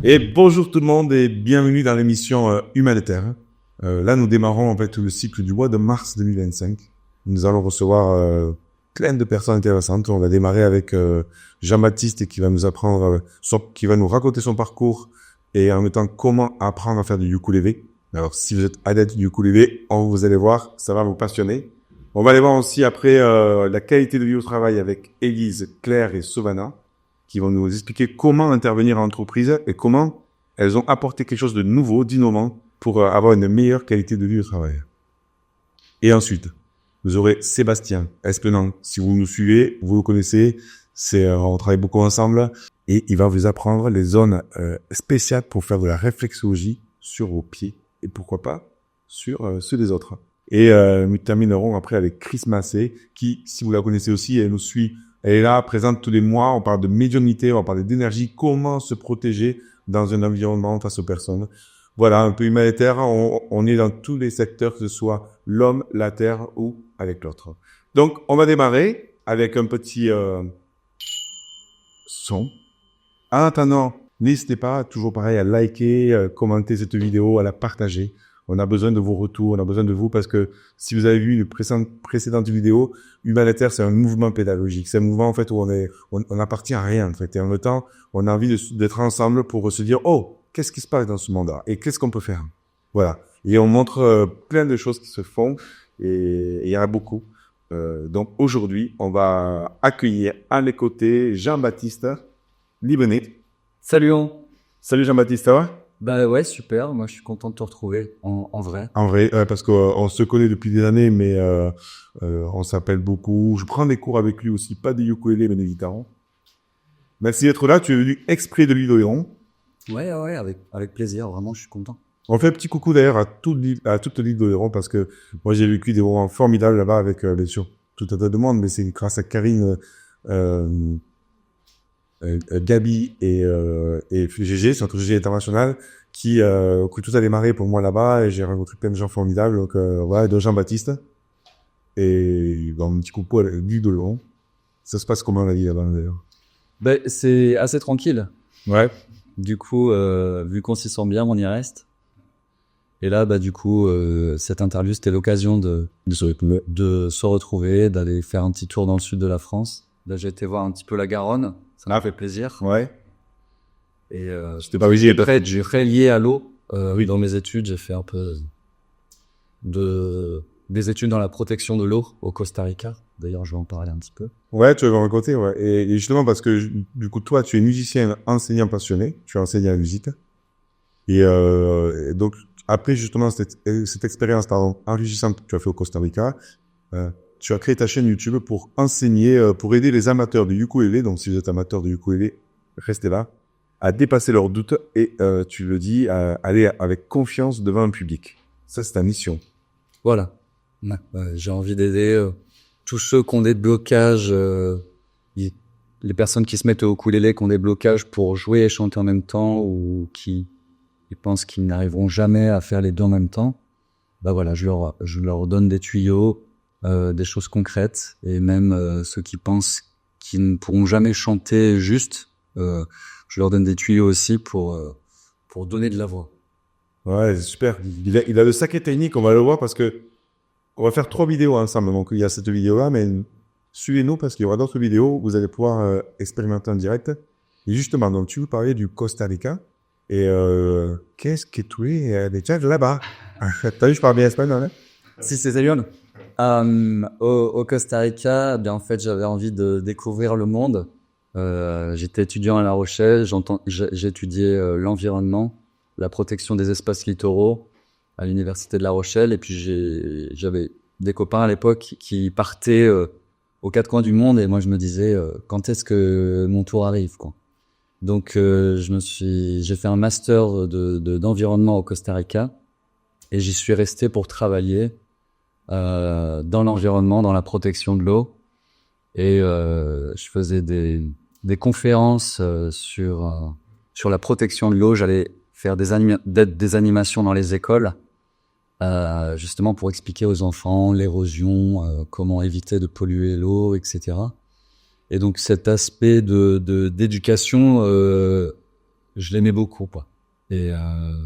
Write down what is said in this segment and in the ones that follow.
Et bonjour tout le monde et bienvenue dans l'émission Humanitaire. Là, nous démarrons en fait le cycle du mois de mars 2025. Nous allons recevoir plein de personnes intéressantes. On va démarrer avec Jean-Baptiste qui va nous apprendre, qui va nous raconter son parcours et en même temps comment apprendre à faire du ukulélé. Alors, si vous êtes adepte du ukulélé, vous allez voir, ça va vous passionner. On va aller voir aussi après la qualité de vie au travail avec Élise, Claire et Savannah, qui vont nous expliquer comment intervenir en entreprise et comment elles ont apporté quelque chose de nouveau, d'innovant, pour avoir une meilleure qualité de vie au travail. Et ensuite, vous aurez Sébastien Espenant. Si vous nous suivez, vous le connaissez, on travaille beaucoup ensemble, et il va vous apprendre les zones spéciales pour faire de la réflexologie sur vos pieds, et pourquoi pas sur ceux des autres. Et nous terminerons après avec Chris Massé, qui, si vous la connaissez aussi, elle nous suit. Elle est là, présente tous les mois. On parle de médiumnité, on parle d'énergie, comment se protéger dans un environnement face aux personnes. Voilà, un peu humanitaire. On est dans tous les secteurs, que ce soit l'homme, la terre ou avec l'autre. Donc, on va démarrer avec un petit son. En attendant, n'hésitez pas, toujours pareil, à liker, commenter cette vidéo, à la partager. On a besoin de vos retours, on a besoin de vous parce que si vous avez vu les précédentes vidéos, Humanitaire, c'est un mouvement pédagogique. C'est un mouvement, en fait, où on appartient à rien, en fait. Et en même temps, on a envie d'être ensemble pour se dire, oh, qu'est-ce qui se passe dans ce monde-là? Et qu'est-ce qu'on peut faire? Voilà. Et on montre plein de choses qui se font et il y en a beaucoup. Donc, aujourd'hui, on va accueillir à mes côtés Jean-Baptiste Libenet. Salut on. Salut Jean-Baptiste, ça va? Bah ouais, super. Moi, je suis content de te retrouver en vrai. En vrai, parce qu'on se connaît depuis des années, mais on s'appelle beaucoup. Je prends des cours avec lui aussi, pas des ukulélés, mais des guitares. Merci d'être là. Tu es venu exprès de l'île d'Oléron. Ouais, avec plaisir. Vraiment, je suis content. On fait un petit coucou d'ailleurs à toute l'île d'Oléron parce que moi j'ai vécu des moments formidables là-bas avec bien sûr tout un tas de monde, mais c'est grâce à Karine, Gabi et GG, Centre GG International, que tout a démarré pour moi là-bas et j'ai rencontré plein de gens formidables. Donc voilà, de Jean-Baptiste et un petit coucou à l'île d'Oléron. Ça se passe comment la vie là-bas d'ailleurs? Ben c'est assez tranquille. Ouais. Du coup, vu qu'on s'y sent bien, on y reste. Et là, bah du coup, cette interview, c'était l'occasion de se retrouver, d'aller faire un petit tour dans le sud de la France. Là, j'ai été voir un petit peu la Garonne. Ça m'a fait plaisir. Ouais. Et c'était pas visé. J'ai relié à l'eau. Oui. Dans mes études, j'ai fait un peu des études dans la protection de l'eau au Costa Rica. D'ailleurs, je vais en parler un petit peu. Ouais, tu vas me raconter, ouais. Et justement, parce que, du coup, toi, tu es musicien, enseignant passionné. Tu as enseigné la musique. Et donc, après, justement, cette expérience, enrichissante que tu as fait au Costa Rica, tu as créé ta chaîne YouTube pour enseigner, pour aider les amateurs de ukulélé. Donc, si vous êtes amateur de ukulélé, restez là, à dépasser leurs doutes et, tu le dis, à aller avec confiance devant un public. Ça, c'est ta mission. Voilà. Ouais, j'ai envie d'aider tous ceux qui ont des blocages, les personnes qui se mettent au ukulélé, qui ont des blocages pour jouer et chanter en même temps ou qui pensent qu'ils n'arriveront jamais à faire les deux en même temps. Bah voilà, je leur donne des tuyaux, des choses concrètes et même ceux qui pensent qu'ils ne pourront jamais chanter juste, je leur donne des tuyaux aussi pour donner de la voix. Ouais, c'est super. Il a le sacré technique, on va le voir parce que on va faire 3 vidéos ensemble. Donc, il y a cette vidéo-là, mais suivez-nous parce qu'il y aura d'autres vidéos où vous allez pouvoir expérimenter en direct. Et justement, donc, tu vous parlais du Costa Rica. Et qu'est-ce que tu es déjà là-bas? T'as vu, je parle bien espagnol, hein? Si, c'est bien. Au Costa Rica, bien en fait, j'avais envie de découvrir le monde. J'étais étudiant à La Rochelle, j'étudiais l'environnement, la protection des espaces littoraux à l'université de La Rochelle, et puis j'avais des copains à l'époque qui partaient aux 4 coins du monde, et moi je me disais quand est-ce que mon tour arrive, quoi. Donc j'ai fait un master d'environnement au Costa Rica et j'y suis resté pour travailler dans l'environnement, dans la protection de l'eau, et je faisais des conférences sur la protection de l'eau. J'allais faire des animations dans les écoles, justement pour expliquer aux enfants l'érosion, comment éviter de polluer l'eau, etc. Et donc cet aspect d'éducation je l'aimais beaucoup, quoi. Et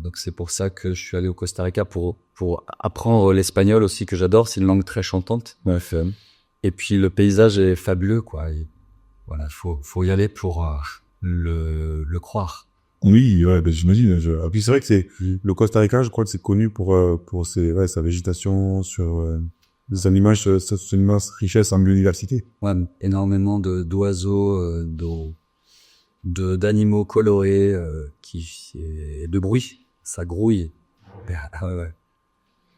donc c'est pour ça que je suis allé au Costa Rica pour apprendre l'espagnol aussi, que j'adore. C'est une langue très chantante. Ouais. Et puis le paysage est fabuleux, quoi. Et voilà, faut y aller pour le croire. Oui, ouais, ben, j'imagine. Et puis c'est vrai que le Costa Rica, je crois que c'est connu pour sa végétation, sur des animaux, son immense richesse en biodiversité. Ouais, énormément d'oiseaux, d'animaux colorés, et de bruit. Ça grouille. Ouais.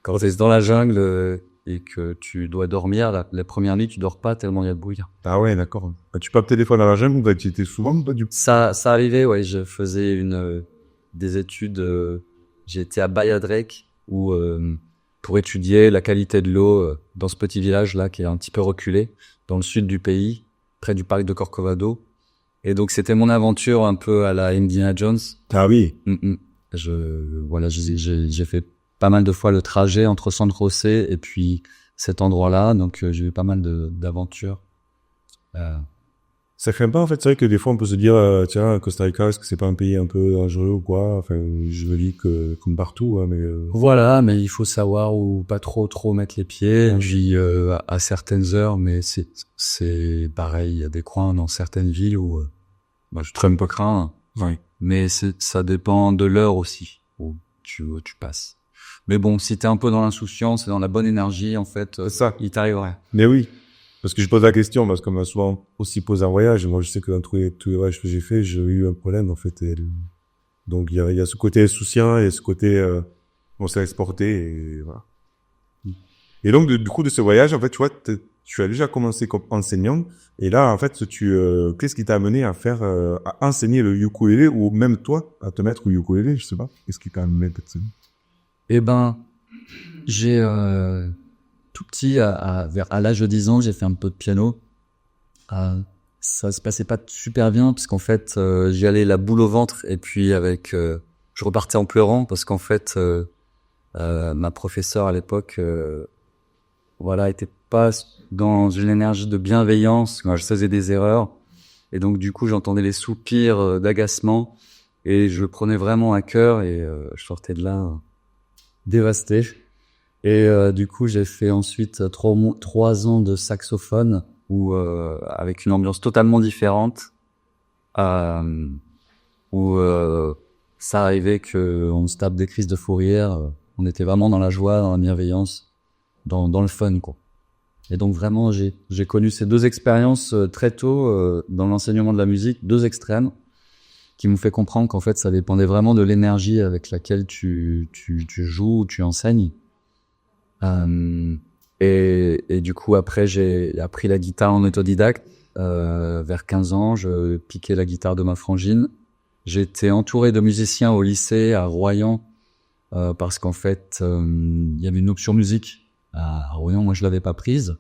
Quand t'es dans la jungle et que tu dois dormir, la première nuit, tu dors pas tellement il y a de bruit. Ah ouais, d'accord. Tu papes des fois dans la jungle, tu étais souvent, toi, du coup? Ça arrivait, ouais. Je faisais des études. J'ai été à Bahia Drake où pour étudier la qualité de l'eau dans ce petit village là qui est un petit peu reculé dans le sud du pays, près du parc de Corcovado. Et donc c'était mon aventure un peu à la Indiana Jones. Ah oui. J'ai fait pas mal de fois le trajet entre San José et puis cet endroit-là, donc j'ai eu pas mal d'aventures. Ça craint pas, en fait. C'est vrai que des fois, on peut se dire, tiens, Costa Rica, est-ce que c'est pas un pays un peu dangereux ou quoi? Enfin, je me dis que, comme partout, hein, mais Voilà, mais il faut savoir où pas trop mettre les pieds. Et puis à certaines heures, mais c'est pareil. Il y a des coins dans certaines villes où je suis un peu craint. ouais. Mais ça dépend de l'heure aussi où tu passes. Mais bon, si t'es un peu dans l'insouciance et dans la bonne énergie, en fait, C'est ça. il t'arriverait. Mais oui. Parce que je pose la question, parce qu'on m'a souvent aussi posé un voyage. Moi, je sais que dans tous les voyages que j'ai fait, j'ai eu un problème, en fait. Donc, il y a ce côté insouciant et ce côté, on s'est exporté et voilà. Et donc, du coup, de ce voyage, en fait, tu vois, tu as déjà commencé comme enseignant. Et là, en fait, qu'est-ce qui t'a amené à à enseigner le ukulélé ou même toi, à te mettre au ukulélé, je sais pas. Qu'est-ce qui t'a amené peut-être? Eh ben, j'ai tout petit, à l'âge de 10 ans, j'ai fait un peu de piano. Ça se passait pas super bien parce qu'en fait, j'y allais la boule au ventre et puis je repartais en pleurant parce qu'en fait, ma professeure à l'époque, était pas dans une énergie de bienveillance quand je faisais des erreurs. Et donc, du coup, j'entendais les soupirs d'agacement et je le prenais vraiment à cœur et je sortais de là dévasté. Et du coup, j'ai fait ensuite 3 ans de saxophone avec une ambiance totalement différente, où ça arrivait qu'on se tape des crises de fou rire. On était vraiment dans la joie, dans la bienveillance, dans le fun, quoi. Et donc vraiment, j'ai connu ces deux expériences très tôt dans l'enseignement de la musique, deux extrêmes, qui m'ont fait comprendre qu'en fait, ça dépendait vraiment de l'énergie avec laquelle tu joues ou tu enseignes. Et du coup, après, j'ai appris la guitare en autodidacte. Vers 15 ans, je piquais la guitare de ma frangine. J'étais entouré de musiciens au lycée à Royan parce qu'en fait, il y avait une option musique à Royan. Moi, je l'avais pas prise,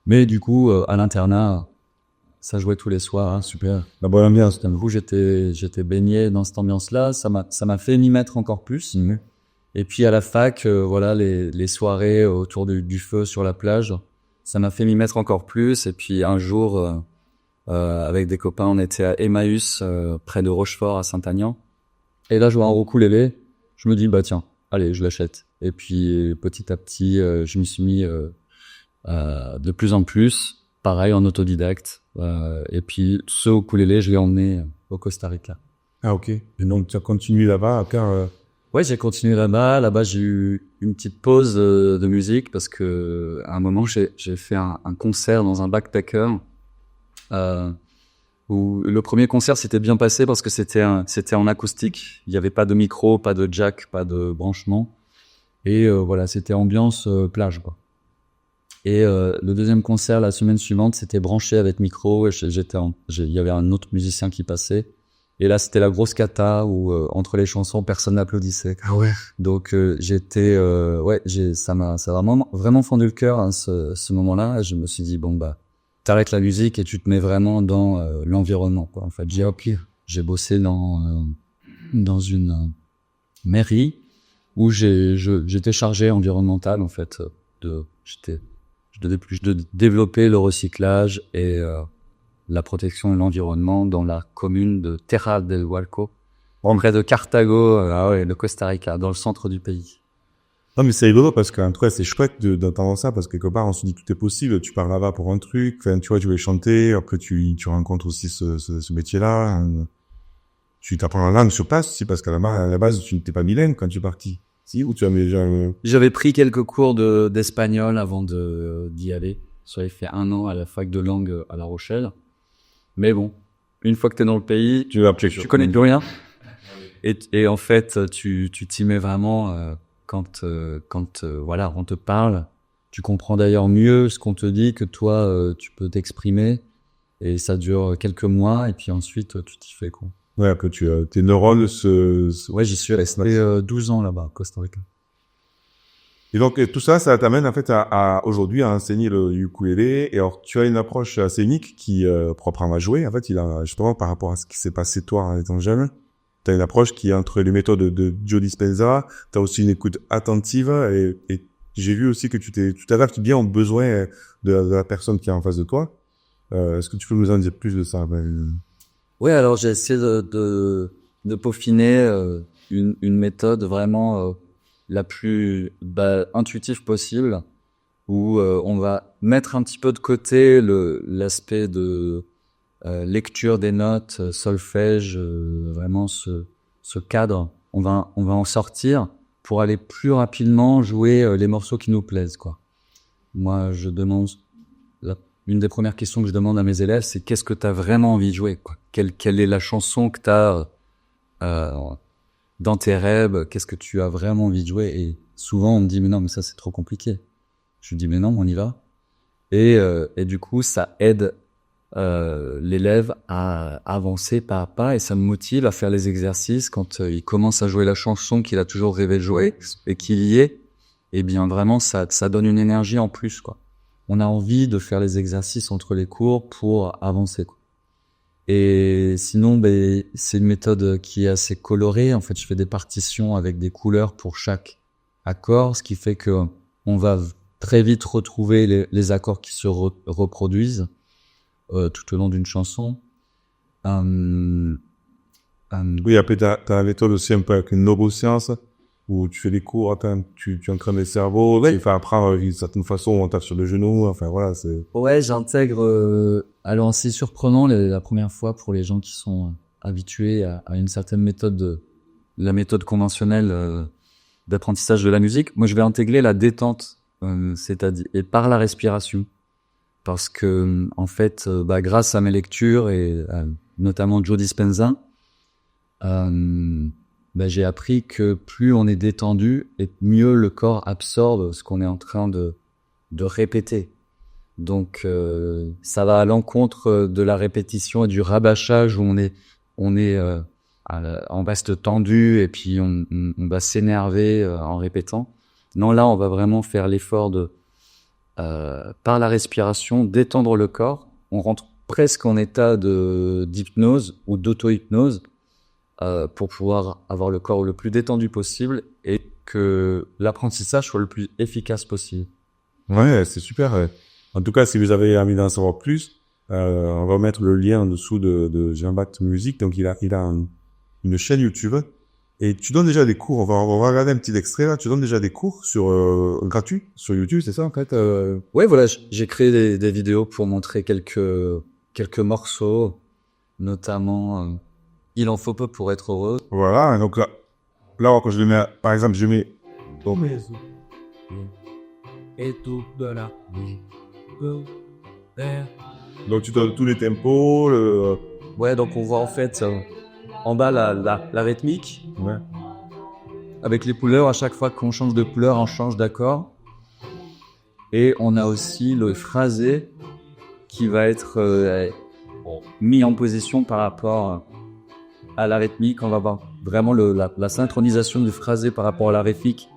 mais du coup, à l'internat, ça jouait tous les soirs. Hein, super. La bonne ambiance. Du coup, j'étais baigné dans cette ambiance-là. Ça m'a fait m'y mettre encore plus. Mmh. Et puis à la fac, les soirées autour du feu sur la plage, ça m'a fait m'y mettre encore plus. Et puis un jour, avec des copains, on était à Emmaüs, près de Rochefort, à Saint-Aignan. Et là, je vois un ukulélé. Je me dis, bah tiens, allez, je l'achète. Et puis petit à petit, je m'y suis mis de plus en plus, pareil en autodidacte. Et puis ce ukulélé, je l'ai emmené au Costa Rica. Ah ok. Et donc tu as continué là-bas, car Ouais, j'ai continué là-bas. Là-bas, j'ai eu une petite pause de musique parce que à un moment, j'ai fait un concert dans un backpacker où le premier concert s'était bien passé parce que c'était en acoustique. Il n'y avait pas de micro, pas de jack, pas de branchement. Et c'était ambiance plage, quoi. Et le deuxième concert, la semaine suivante, c'était branché avec micro. Et il y avait un autre musicien qui passait. Et là, c'était la grosse cata où entre les chansons, personne n'applaudissait. ah ouais. Donc ça m'a vraiment fendu le cœur, hein, ce moment-là. Et je me suis dit bon bah t'arrêtes la musique et tu te mets vraiment dans l'environnement, quoi. En fait, j'ai bossé dans une mairie où j'étais chargé environnemental, en fait. Je développais le recyclage et la protection de l'environnement dans la commune de Terra del Hualco, près de Cartago, le Costa Rica, dans le centre du pays. Non, mais c'est rigolo parce qu'en tout cas, c'est chouette d'entendre ça parce que quelque part, on se dit tout est possible. Tu pars là-bas pour un truc. Enfin, tu vois, tu veux chanter. Après, tu rencontres aussi ce métier-là. Tu t'apprends la langue sur place aussi parce qu'à la base, tu n'étais pas bilingue quand tu es parti. Si, ou tu avais déjà, J'avais pris quelques cours d'espagnol avant d'y aller. J'avais fait 1 an à la fac de langue à La Rochelle. Mais bon, une fois que t'es dans le pays, tu connais plus rien. Et en fait, tu t'y mets vraiment, quand voilà, on te parle. Tu comprends d'ailleurs mieux ce qu'on te dit que toi, tu peux t'exprimer. Et ça dure quelques mois, et puis ensuite, tu t'y fais, quoi. ouais, que tes neurones Ouais, j'y suis resté 12 ans là-bas, Costa Rica. Et donc, tout ça, ça t'amène, en fait, aujourd'hui, à enseigner le ukulélé. Et alors, tu as une approche assez unique qui, propre à ma jouer. En fait, justement, par rapport à ce qui s'est passé toi en étant jeune, t'as une approche qui est entre les méthodes de Joe Dispenza. T'as aussi une écoute attentive et j'ai vu aussi que tu t'adaptes bien aux besoins de la personne qui est en face de toi. Est-ce que tu peux nous en dire plus de ça? Oui, alors j'ai essayé de peaufiner une méthode vraiment la plus intuitive possible, où on va mettre un petit peu de côté l'aspect de lecture des notes, solfège, vraiment ce cadre. On va en sortir pour aller plus rapidement jouer les morceaux qui nous plaisent, quoi. Moi, je demande une des premières questions que je demande à mes élèves, c'est qu'est-ce que tu as vraiment envie de jouer, quoi. Quelle est la chanson que tu as dans tes rêves, qu'est-ce que tu as vraiment envie de jouer? Et souvent on me dit mais non, mais ça c'est trop compliqué. Je dis mais non, on y va. Et du coup ça aide l'élève à avancer pas à pas, et ça me motive à faire les exercices quand il commence à jouer la chanson qu'il a toujours rêvé de jouer et qu'il y est. Et bien vraiment ça donne une énergie en plus, quoi. On a envie de faire les exercices entre les cours pour avancer, quoi. Et sinon, c'est une méthode qui est assez colorée. En fait, je fais des partitions avec des couleurs pour chaque accord, ce qui fait que on va très vite retrouver les accords qui se reproduisent tout au long d'une chanson. Oui, après, t'as la méthode aussi un peu avec une neuroscience, où tu fais des cours, attends, tu entraînes le cerveau, tu fais apprendre d'une certaine façon, on tape sur le genou, enfin voilà, c'est... Ouais, j'intègre. Alors, c'est surprenant la première fois pour les gens qui sont habitués à une certaine méthode, la méthode conventionnelle d'apprentissage de la musique. Moi, je vais intégrer la détente, c'est-à-dire et par la respiration, parce que en fait, grâce à mes lectures et notamment Joe Dispenza, j'ai appris que plus on est détendu et mieux le corps absorbe ce qu'on est en train de répéter. Donc ça va à l'encontre de la répétition et du rabâchage où on est en vaste tendu et puis on va s'énerver en répétant. Non, là on va vraiment faire l'effort de par la respiration détendre le corps. On rentre presque en état d'hypnose ou d'auto-hypnose pour pouvoir avoir le corps le plus détendu possible et que l'apprentissage soit le plus efficace possible. Ouais, c'est super. Ouais. En tout cas, si vous avez envie d'en savoir plus, on va mettre le lien en dessous de Jean-Baptiste Musique. Donc, il a une chaîne YouTube. Et tu donnes déjà des cours. On va regarder un petit extrait là. Tu donnes déjà des cours gratuits sur YouTube, c'est ça en fait? Ouais, voilà, j'ai créé des vidéos pour montrer quelques morceaux, notamment Il en faut peu pour être heureux. Voilà. Donc là, quand je le mets, par exemple, je mets. Donc, Et tout de la vie. donc tu donnes tous les tempos. Ouais, donc on voit en fait en bas la rythmique. Ouais. Avec les couleurs, à chaque fois qu'on change de couleur, on change d'accord. Et on a aussi le phrasé qui va être mis en position par rapport à la rythmique. On va voir vraiment la synchronisation du phrasé par rapport à la rythmique,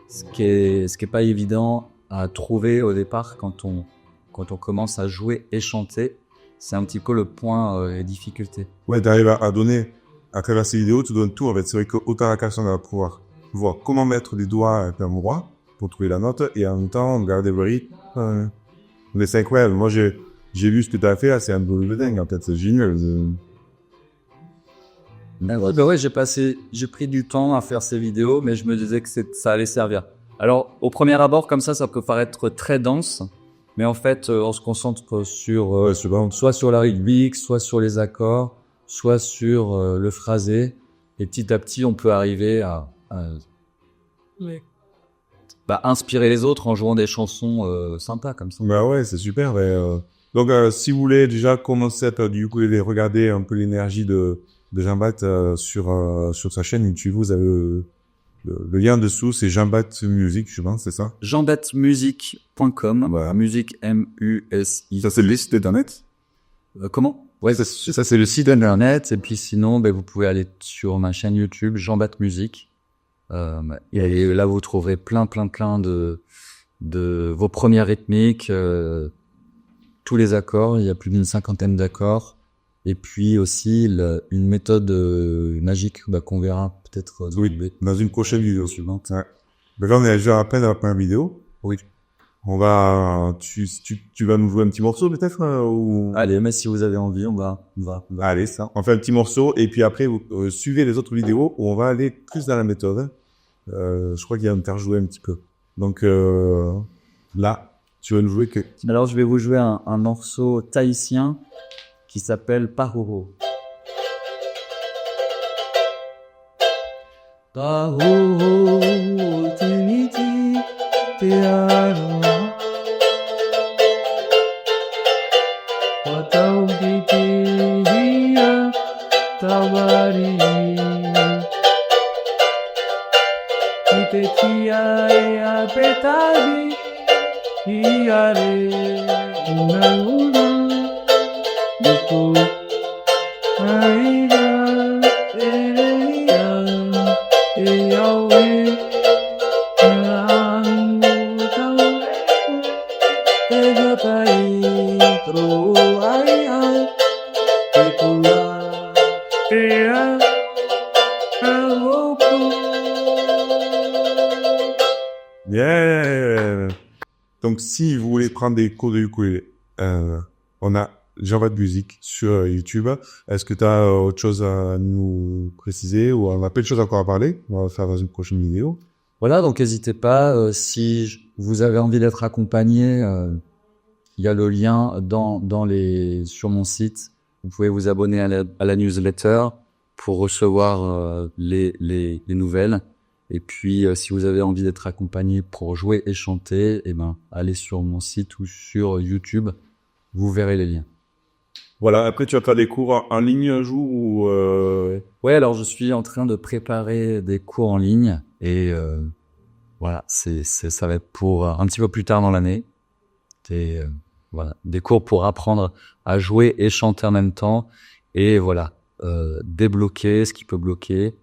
ce qui est pas évident à trouver au départ quand on commence à jouer et chanter. C'est un petit peu le point et difficulté. Ouais, t'arrives à donner, à travers ces vidéos, tu donnes tout en fait. C'est vrai qu'autant la personne va pouvoir voir comment mettre les doigts à un endroit pour trouver la note et en même temps garder le rythme. Les 5 ouais, moi j'ai vu ce que t'as fait là, c'est un peu dingue en fait, c'est génial. Ouais, j'ai pris du temps à faire ces vidéos, mais je me disais que ça allait servir. Alors, au premier abord, comme ça peut paraître très dense, mais en fait, on se concentre sur, soit sur la rythmique, soit sur les accords, soit sur le phrasé, et petit à petit, on peut arriver à inspirer les autres en jouant des chansons sympas comme ça. Bah ouais, c'est super. Donc, si vous voulez déjà commencer à faire du ukulélé, regardez un peu l'énergie de Jean-Bat sur sa chaîne YouTube. Vous avez le lien dessous, c'est Jean-Bat Music, je pense, c'est ça? jeanbatmusic.com, Voilà. musique M-U-S-I. Ça, c'est le site internet? Comment? Ouais, ça c'est le site internet, et puis sinon, vous pouvez aller sur ma chaîne YouTube, Jean-Bat Music. Et là, vous trouverez plein de vos premières rythmiques, tous les accords. Il y a plus d'une 50aine d'accords. Et puis aussi une méthode magique qu'on verra peut-être dans une prochaine vidéo suivante. Ouais. Mais là, on est déjà à peine à la première vidéo. Oui. On va, tu vas nous jouer un petit morceau peut-être ou... Allez, mais si vous avez envie, on va. Allez, ça. On fait un petit morceau et puis après vous suivez les autres vidéos où on va aller plus dans la méthode. Je crois qu'il va me faire jouer un petit peu. Donc là, tu vas nous jouer que... Alors, je vais vous jouer un morceau tahitien qui s'appelle Paroro. Paroro, tiniti, tearo. Watau bitiria, tawari. Itetia e apetadi, iare, una. Duku, aiga, eia, eiawe, nanu, tau, egatai, tro, aia, tekua, tea, aloku. Yeah. Donc si vous voulez prendre des cours de ukulélé, on a Jean-Bat Music sur YouTube. Est-ce que tu as autre chose à nous préciser ou on a plein de choses encore à parler? On va le faire dans une prochaine vidéo. Voilà, donc n'hésitez pas, si vous avez envie d'être accompagné, il y a le lien sur mon site. Vous pouvez vous abonner à la newsletter pour recevoir les nouvelles. Et puis, si vous avez envie d'être accompagné pour jouer et chanter, allez sur mon site ou sur YouTube. Vous verrez les liens. Voilà, après tu vas faire des cours en ligne un jour ou Ouais, alors je suis en train de préparer des cours en ligne et voilà, ça va être pour un petit peu plus tard dans l'année. Voilà, des cours pour apprendre à jouer et chanter en même temps et voilà, débloquer ce qui peut bloquer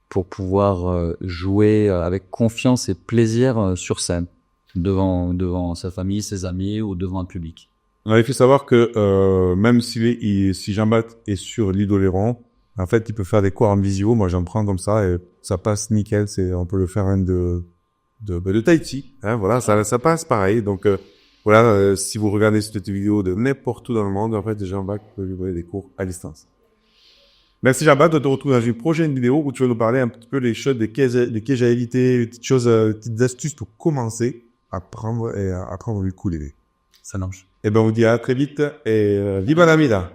pour pouvoir jouer avec confiance et plaisir sur scène devant sa famille, ses amis ou devant un public. On avait fait savoir que même si Jean-Bat est sur l'Idoléron, en fait, il peut faire des cours en visio. Moi, j'en prends comme ça et ça passe nickel. On peut le faire de Tahiti. Hein, voilà, ça passe pareil. Donc voilà, si vous regardez cette vidéo de n'importe où dans le monde, en fait, Jean-Bat peut lui donner des cours à distance. Merci Jean-Bat, on te retrouve dans une prochaine vidéo où tu vas nous parler un petit peu des choses, des pièges à éviter, des petites choses, des petites astuces pour commencer à apprendre le ukulélé. Ça marche. Et ben on vous dit à très vite et viva la vida.